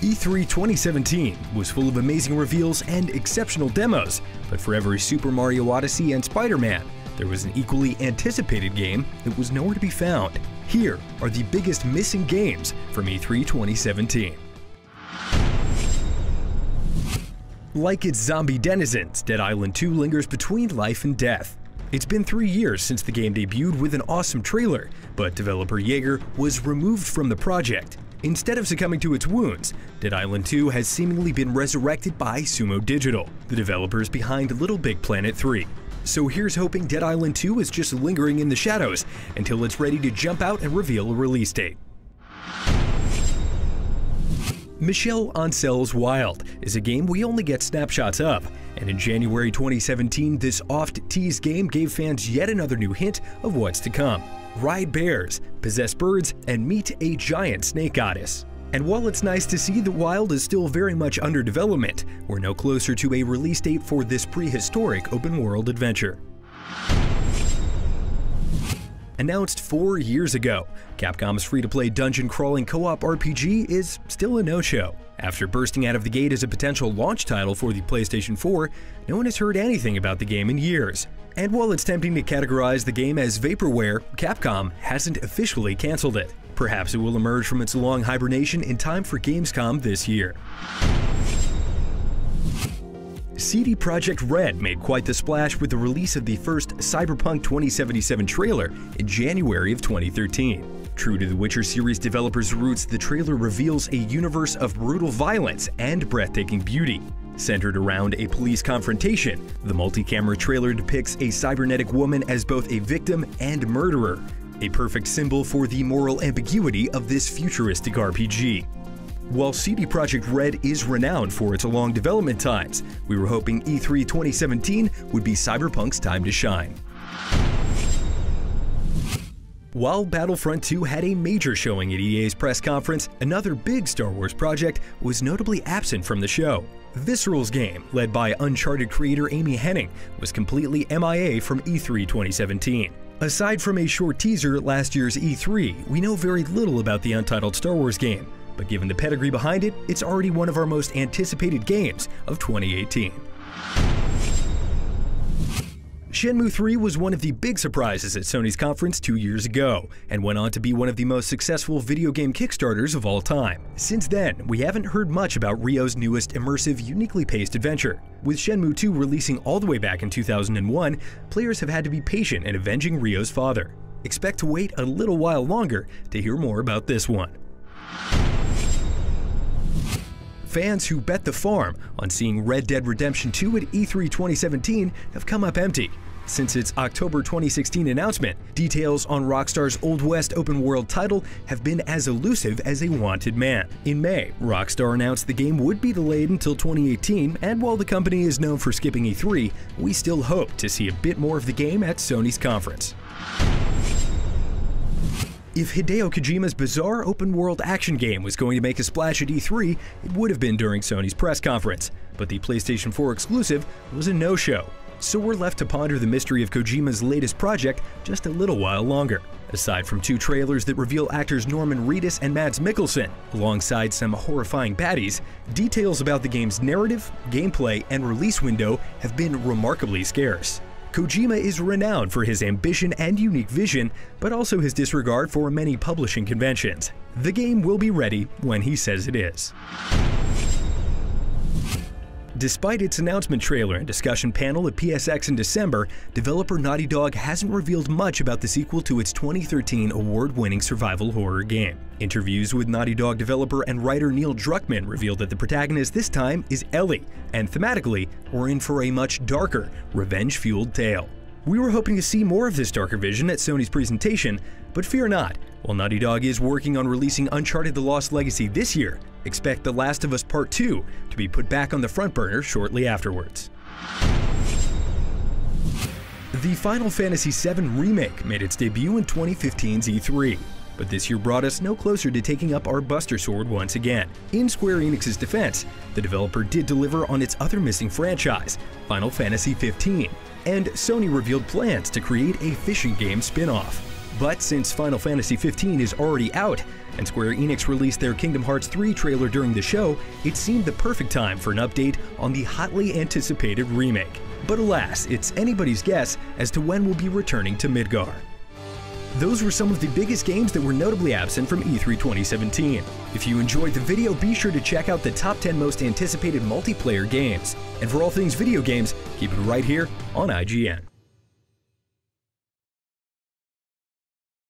E3 2017 was full of amazing reveals and exceptional demos, but for every Super Mario Odyssey and Spider-Man, there was an equally anticipated game that was nowhere to be found. Here are the biggest missing games from E3 2017. Like its zombie denizens, Dead Island 2 lingers between life and death. It's been 3 years since the game debuted with an awesome trailer, but developer Jaeger was removed from the project. Instead of succumbing to its wounds, Dead Island 2 has seemingly been resurrected by Sumo Digital, the developers behind Little Big Planet 3. So here's hoping Dead Island 2 is just lingering in the shadows until it's ready to jump out and reveal a release date. Michel Ancel's Wild is a game we only get snapshots of, and in January 2017 this oft-teased game gave fans yet another new hint of what's to come. Ride bears, possess birds, and meet a giant snake goddess. And while it's nice to see that Wild is still very much under development, we're no closer to a release date for this prehistoric open-world adventure. Announced 4 years ago, Capcom's free-to-play dungeon-crawling co-op RPG is still a no-show. After bursting out of the gate as a potential launch title for the PlayStation 4, no one has heard anything about the game in years. And while it's tempting to categorize the game as vaporware, Capcom hasn't officially canceled it. Perhaps it will emerge from its long hibernation in time for Gamescom this year. CD Projekt Red made quite the splash with the release of the first Cyberpunk 2077 trailer in January of 2013. True to the Witcher series developers' roots, the trailer reveals a universe of brutal violence and breathtaking beauty. Centered around a police confrontation, the multi-camera trailer depicts a cybernetic woman as both a victim and murderer, a perfect symbol for the moral ambiguity of this futuristic RPG. While CD Projekt Red is renowned for its long development times, we were hoping E3 2017 would be Cyberpunk's time to shine. While Battlefront 2 had a major showing at EA's press conference, another big Star Wars project was notably absent from the show. Visceral's game, led by Uncharted creator Amy Hennig, was completely MIA from E3 2017. Aside from a short teaser at last year's E3, we know very little about the untitled Star Wars game, but given the pedigree behind it, it's already one of our most anticipated games of 2018. Shenmue 3 was one of the big surprises at Sony's conference 2 years ago, and went on to be one of the most successful video game Kickstarters of all time. Since then, we haven't heard much about Ryo's newest immersive, uniquely paced adventure. With Shenmue 2 releasing all the way back in 2001, players have had to be patient in avenging Ryo's father. Expect to wait a little while longer to hear more about this one. Fans who bet the farm on seeing Red Dead Redemption 2 at E3 2017 have come up empty. Since its October 2016 announcement, details on Rockstar's Old West open-world title have been as elusive as a wanted man. In May, Rockstar announced the game would be delayed until 2018, and while the company is known for skipping E3, we still hope to see a bit more of the game at Sony's conference. If Hideo Kojima's bizarre open-world action game was going to make a splash at E3, it would have been during Sony's press conference, but the PlayStation 4 exclusive was a no-show. So we're left to ponder the mystery of Kojima's latest project just a little while longer. Aside from 2 trailers that reveal actors Norman Reedus and Mads Mikkelsen, alongside some horrifying baddies, details about the game's narrative, gameplay, and release window have been remarkably scarce. Kojima is renowned for his ambition and unique vision, but also his disregard for many publishing conventions. The game will be ready when he says it is. Despite its announcement trailer and discussion panel at PSX in December, developer Naughty Dog hasn't revealed much about the sequel to its 2013 award-winning survival horror game. Interviews with Naughty Dog developer and writer Neil Druckmann revealed that the protagonist this time is Ellie, and thematically, we're in for a much darker, revenge-fueled tale. We were hoping to see more of this darker vision at Sony's presentation, but fear not. While Naughty Dog is working on releasing Uncharted: The Lost Legacy this year, expect The Last of Us Part 2 to be put back on the front burner shortly afterwards. The Final Fantasy VII Remake made its debut in 2015's E3, but this year brought us no closer to taking up our Buster Sword once again. In Square Enix's defense, the developer did deliver on its other missing franchise, Final Fantasy XV, and Sony revealed plans to create a fishing game spin-off. But since Final Fantasy XV is already out, and Square Enix released their Kingdom Hearts 3 trailer during the show, it seemed the perfect time for an update on the hotly anticipated remake. But alas, it's anybody's guess as to when we'll be returning to Midgar. Those were some of the biggest games that were notably absent from E3 2017. If you enjoyed the video, be sure to check out the top 10 most anticipated multiplayer games. And for all things video games, keep it right here on IGN.